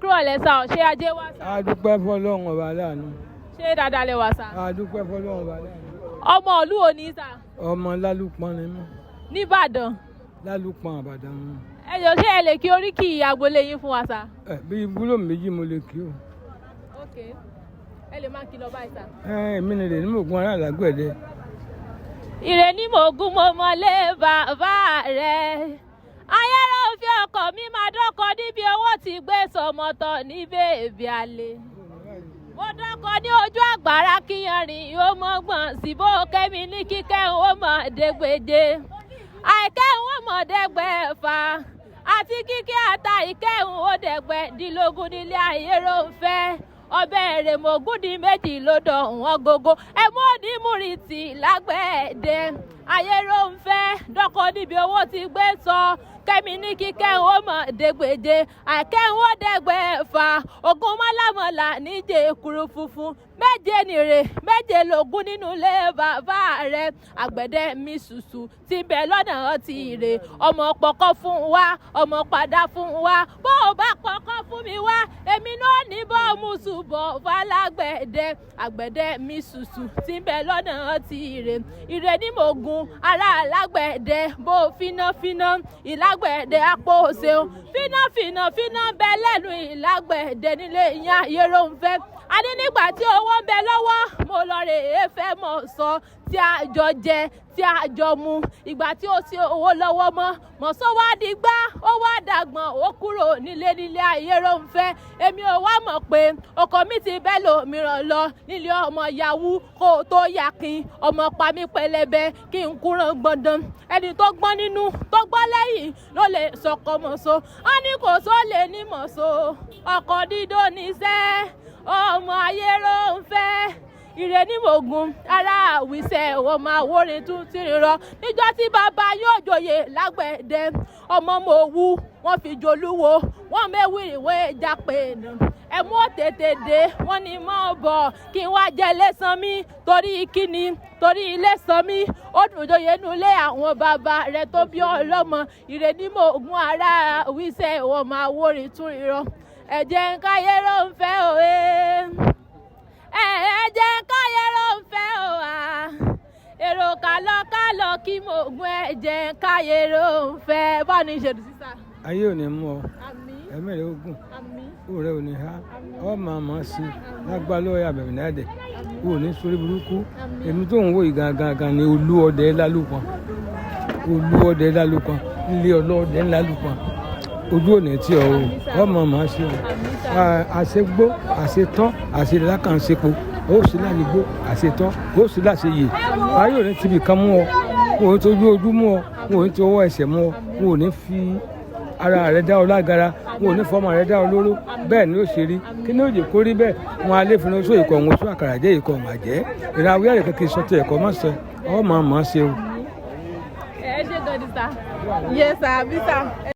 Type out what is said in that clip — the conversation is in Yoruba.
kúrò lẹ́sà ọ̀ ṣé ajé wá sá. A dúpẹ́ fọlọ́run ọba láàánú. Ṣé dáadáa lẹ wá sá. A dúpẹ́ fọlọ́run ọba láàánú. Ọmọ ìlú wo ni sá. Ọmọ lálùpọ̀n ni mí. Nìbàdàn. Lálùpọ̀n Ìbàdàn mú. Ẹ jọ ṣé ẹ lè kí oríkì agboolé yín fún wa sá. Bí gbólóhùn méjì mo lè kí o. Ok, ẹ lè máa kí lọ báyìí sá. Èmi ni irenimogun ará Alágbẹ̀dẹ. Irenimogun mo mọlé bàbá rẹ̀. Ayẹ́rọ fi ọkọ̀ mi máa dọ́kọ níbi owó ti gbé sọmọtọ̀ ní bèbí alẹ́. Mo dọ́kọ ní ojú àgbàrá kíyanrìn yóò mọ́ gbọ̀n síbò kẹ́mi ní kíkẹ́ ó mọ̀ dẹ́gbẹ̀dẹ́. Àìkẹ́ ó mọ̀ dẹ́gbẹ̀fà àti kíkẹ́ àtà ìkẹ́hùn ó dẹ́gbẹ̀dínlógún nílé Ayẹ́rọ ń fẹ́. Ọbẹ̀ Irenimogun di méjì lódò wọn gógó ẹmú onímùrìtì lágbẹ̀ẹ́dẹ. Ayẹ́rọ ń fẹ́ dọ́kọ níbi owó ti gbé sọ kẹ́mi ní kíkẹ́ ó mọ̀ dẹ́gbẹ̀dẹ́ àìkẹ́hùn ó dẹ́gbẹ̀fà ogun mọ́lámọ́lá níjẹ́ kúrú funfun méje nìrè méje lógún nínú ilé bàbá rẹ̀ àgbẹ̀dẹ mi ṣùṣù ti bẹ̀ lọ́nà ti rè ọmọ pọ̀kọ́ fún wa ọmọ padà fún wa bó o bá pọ̀kọ́ fún mi wá èmi náà ní bọ́ọ̀mù ṣùbọ̀ falágbẹ̀dẹ àgbẹ̀dẹ mi ṣùṣù ti bẹ̀ lọ́nà ti rè Irenimogun ará Alágbẹ̀dẹ bó fínáfíná ìlágbẹ̀dẹ àpò ṣeun fíná bẹ lẹ́nu ìlágbẹ̀dẹ nílé ìyá Ayẹ́rọ ń fẹ́. A ní nígbà tí owó ń bẹ lọ́wọ́ mo lọ rè é fẹ́ mọ̀ sọ tí a jọ jẹ tí a jọ mu ìgbà tí ó sí owó lọ́wọ́ mọ̀ sọ wá di gbá ó wá dàgbọ̀n ó kúrò nílé Ayẹ́rọ ń fẹ́. Èmi ò wá mọ̀ pé ọkọ mi ti bẹ́ lòmíràn lọ nílé ọmọ yahoo kó o tó yakin ọmọ pa mí pẹlẹbẹ kí n kúràn gbọ̀ndàn ẹni tó gbọ́n nínú tó gbọ́ lẹ́yìn ló lè sọkọ mọ̀ so á ní kò só lè ní mọ̀ so ọkọ̀ dídó níṣẹ́ ọmọ Ayẹ́rọ ń fẹ́. Irenimogun ará àwísẹ̀ ọmọ àwòrán tún ti rírọ níjọ́ tí bàbá yóò joyè lágbẹ̀dẹ ọmọ mòwú wọ́n fi jolúwo wọ́n mẹ́wìrìwé jápé nù ẹ̀mú tètè dé wọ́n ní mọ́ bọ̀ kí n wá jẹ lẹ́sàn mi torí kíni torí ilé sàn mi ó dùn joyè nulẹ̀ àwọn bàbá rẹ̀ tó bí ọlọ́mọ. Irenimogun ará àwísẹ̀ ọmọ àwòrán tún rírọ ẹ jẹ́ káyẹ́rọ ń fẹ́ òwe ẹ jẹ́ káyẹ́rọ ń fẹ́ òwà èrò kálọ̀ kí Mogun ẹ jẹ́ káyẹ́rọ ń fẹ́ báwo ni ìṣèlú sísá. Ayé ò ní mú ọ ẹ̀mí rẹ̀ ogun òun rẹ̀ ò ní há ọ máa mọ̀ sí lágbá lọ́ọ̀yà bẹ̀rẹ̀ náà dẹ̀ o ò ní sórí burúkú. Èmi tó ń wò yìí gangan ni olúọdẹ lálùpọ̀n nílé ọlọ́ọ̀dẹ lálùpọ̀n ojú òní tí ọmọ màá ṣe o àṣegbó àṣetọ́ àṣelákànṣepo ó sì láyégbó àṣetọ́ ó sì láṣeyè ayé òní tibì kan mú ọ wọn ò tójú ojú mú ọ wọn ò ní ti ọwọ́ ẹsẹ̀ mú ọ wọn ò ní fi ara rẹ dá ọ lágara wọn ò ní fọmọ rẹ dá ọ lóró bẹ́ẹ̀ ni ó ṣe rí kí ni ó jẹ́ kó rí bẹ́ẹ̀ wọn alẹ́ fún oṣù ìkọ̀ òun oṣù àkàrà jẹ́ ìkọ̀ òun àjẹ́ ìràwé àrẹ kékeré sọtẹ ẹ̀kọ́ má sọ ọmọ àmọ́ ṣe o. ẹ ṣe gọdí sá yẹ sá bí sá.